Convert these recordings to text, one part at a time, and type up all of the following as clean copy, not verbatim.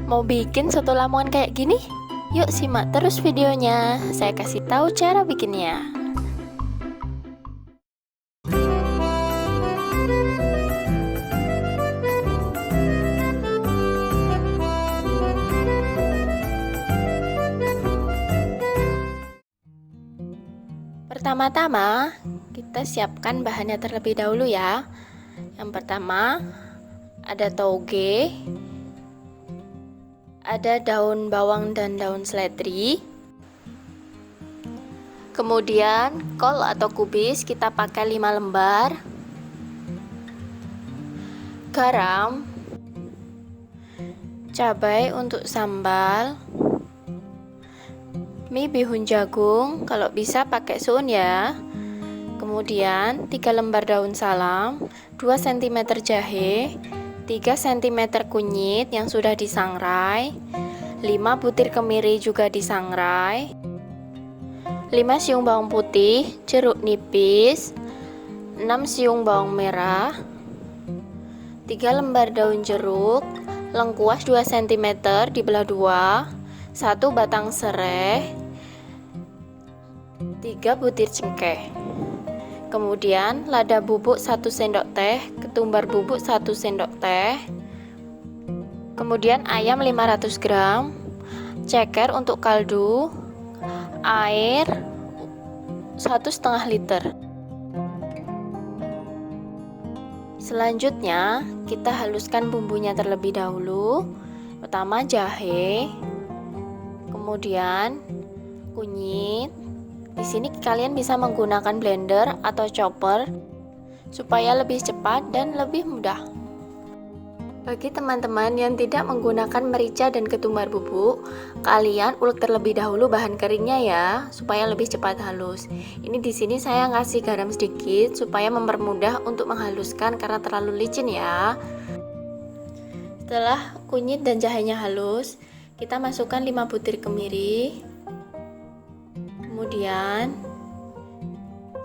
Mau bikin soto Lamongan kayak gini? Yuk simak terus videonya, saya kasih tahu cara bikinnya. Pertama-tama, kita siapkan bahannya terlebih dahulu ya. Yang pertama, ada toge, ada daun bawang dan daun seledri. Kemudian kol atau kubis kita pakai 5 lembar. Garam, cabai untuk sambal, mie bihun jagung, kalau bisa pakai soun ya. Kemudian 3 lembar daun salam, 2 cm jahe, 3 cm kunyit yang sudah disangrai, 5 butir kemiri juga disangrai, 5 siung bawang putih, jeruk nipis, 6 siung bawang merah, 3 lembar daun jeruk, lengkuas 2 cm dibelah 2, 1 batang serai, 3 butir cengkeh. Kemudian lada bubuk 1 sendok teh, ketumbar bubuk 1 sendok teh. Kemudian ayam 500 gram, ceker untuk kaldu, air 1,5 liter. Selanjutnya kita haluskan bumbunya terlebih dahulu. Pertama jahe, kemudian kunyit. Di sini kalian bisa menggunakan blender atau chopper supaya lebih cepat dan lebih mudah. Bagi teman-teman yang tidak menggunakan merica dan ketumbar bubuk, kalian ulek terlebih dahulu bahan keringnya ya, supaya lebih cepat halus. Ini di sini saya ngasih garam sedikit supaya mempermudah untuk menghaluskan karena terlalu licin ya. Setelah kunyit dan jahenya halus, kita masukkan 5 butir kemiri. Kemudian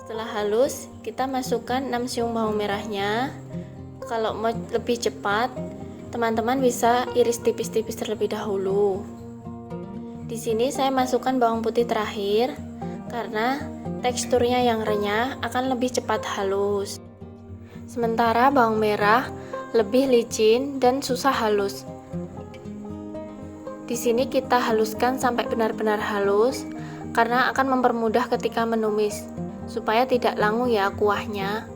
setelah halus, kita masukkan 6 siung bawang merahnya. Kalau mau lebih cepat, teman-teman bisa iris tipis-tipis terlebih dahulu. Di sini saya masukkan bawang putih terakhir karena teksturnya yang renyah akan lebih cepat halus. Sementara bawang merah lebih licin dan susah halus. Di sini kita haluskan sampai benar-benar halus karena akan mempermudah ketika menumis supaya tidak langu ya kuahnya.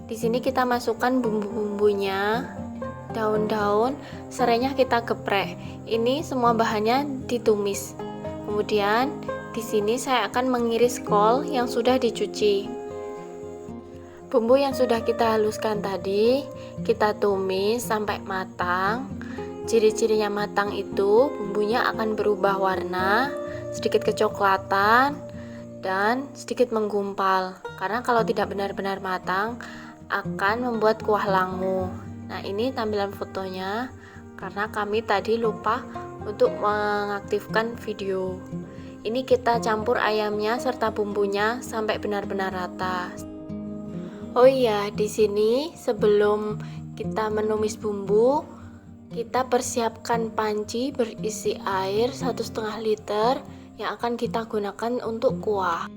Di sini kita masukkan bumbu-bumbunya, daun-daun, serainya kita geprek. Ini semua bahannya ditumis. Kemudian di sini saya akan mengiris kol yang sudah dicuci. Bumbu yang sudah kita haluskan tadi kita tumis sampai matang. Ciri-cirinya matang itu bumbunya akan berubah warna, sedikit kecoklatan dan sedikit menggumpal. Karena kalau tidak benar-benar matang akan membuat kuah langu. Nah, ini tampilan fotonya karena kami tadi lupa untuk mengaktifkan video. Ini kita campur ayamnya serta bumbunya sampai benar-benar rata. Oh iya, di sini sebelum kita menumis bumbu, kita persiapkan panci berisi air 1,5 liter yang akan kita gunakan untuk kuah.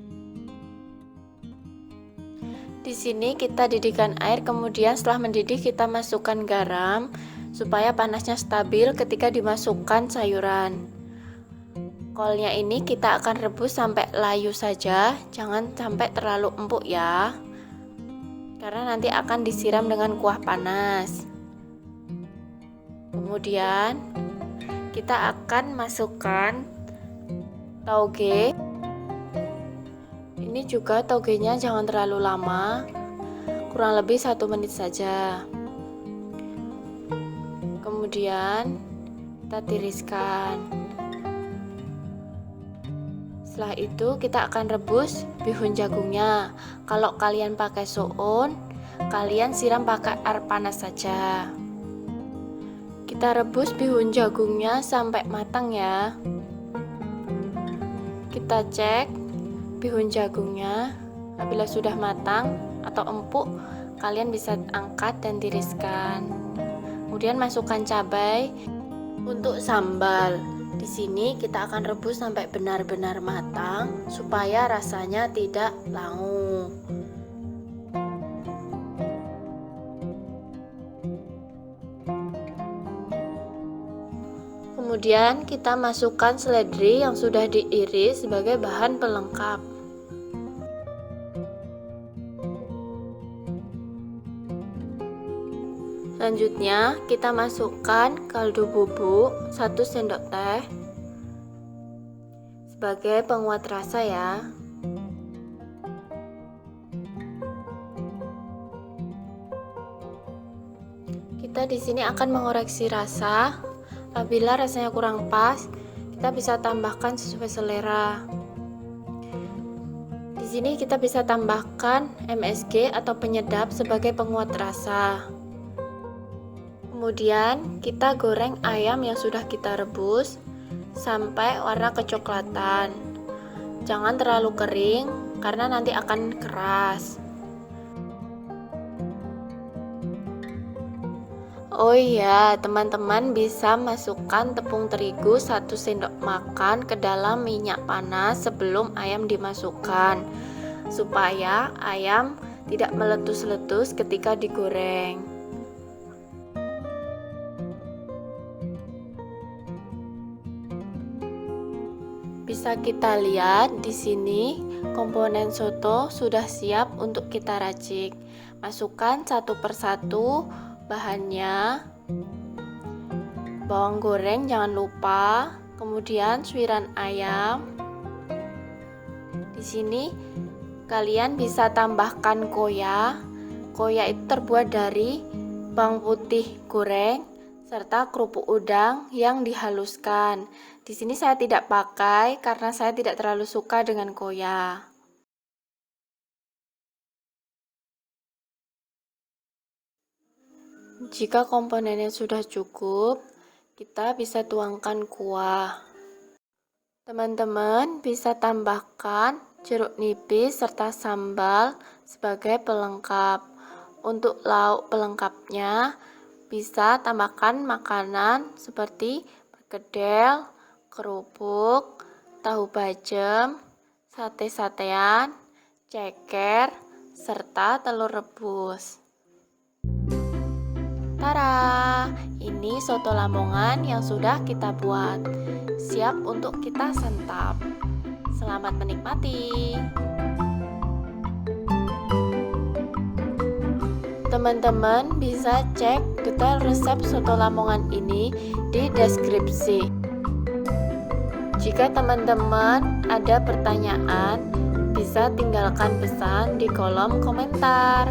Di sini kita didihkan air, kemudian setelah mendidih kita masukkan garam supaya panasnya stabil ketika dimasukkan sayuran. Kolnya ini kita akan rebus sampai layu saja, jangan sampai terlalu empuk ya. Karena nanti akan disiram dengan kuah panas. Kemudian kita akan masukkan toge. Ini juga togenya jangan terlalu lama, kurang lebih 1 menit saja. Kemudian kita tiriskan. Setelah itu kita akan rebus bihun jagungnya. Kalau kalian pakai soun, kalian siram pakai air panas saja. Kita rebus bihun jagungnya sampai matang ya. Kita cek bihun jagungnya, apabila sudah matang atau empuk, kalian bisa angkat dan tiriskan. Kemudian masukkan cabai. Untuk sambal, di sini kita akan rebus sampai benar-benar matang supaya rasanya tidak langu. Kemudian kita masukkan seledri yang sudah diiris sebagai bahan pelengkap. Selanjutnya kita masukkan kaldu bubuk 1 sendok teh sebagai penguat rasa ya. Kita di sini akan mengoreksi rasa. Apabila rasanya kurang pas, kita bisa tambahkan sesuai selera. Di sini kita bisa tambahkan MSG atau penyedap sebagai penguat rasa. Kemudian kita goreng ayam yang sudah kita rebus sampai warna kecoklatan. Jangan terlalu kering karena nanti akan keras. Oh iya, teman-teman bisa masukkan tepung terigu 1 sendok makan ke dalam minyak panas sebelum ayam dimasukkan, supaya ayam tidak meletus-letus ketika digoreng. Bisa kita lihat di sini komponen soto sudah siap untuk kita racik. Masukkan satu persatu bahannya. Bawang goreng jangan lupa, kemudian suiran ayam. Di sini kalian bisa tambahkan koya. Koya itu terbuat dari bawang putih goreng serta kerupuk udang yang dihaluskan. Di sini saya tidak pakai karena saya tidak terlalu suka dengan koya. Jika komponennya sudah cukup, kita bisa tuangkan kuah. Teman-teman bisa tambahkan jeruk nipis serta sambal sebagai pelengkap. Untuk lauk pelengkapnya, bisa tambahkan makanan seperti perkedel, kerupuk, tahu bacem, sate-satean, ceker, serta telur rebus. Tara, ini soto Lamongan yang sudah kita buat. Siap untuk kita santap. Selamat menikmati. Teman-teman bisa cek detail resep soto Lamongan ini di deskripsi. Jika teman-teman ada pertanyaan, bisa tinggalkan pesan di kolom komentar.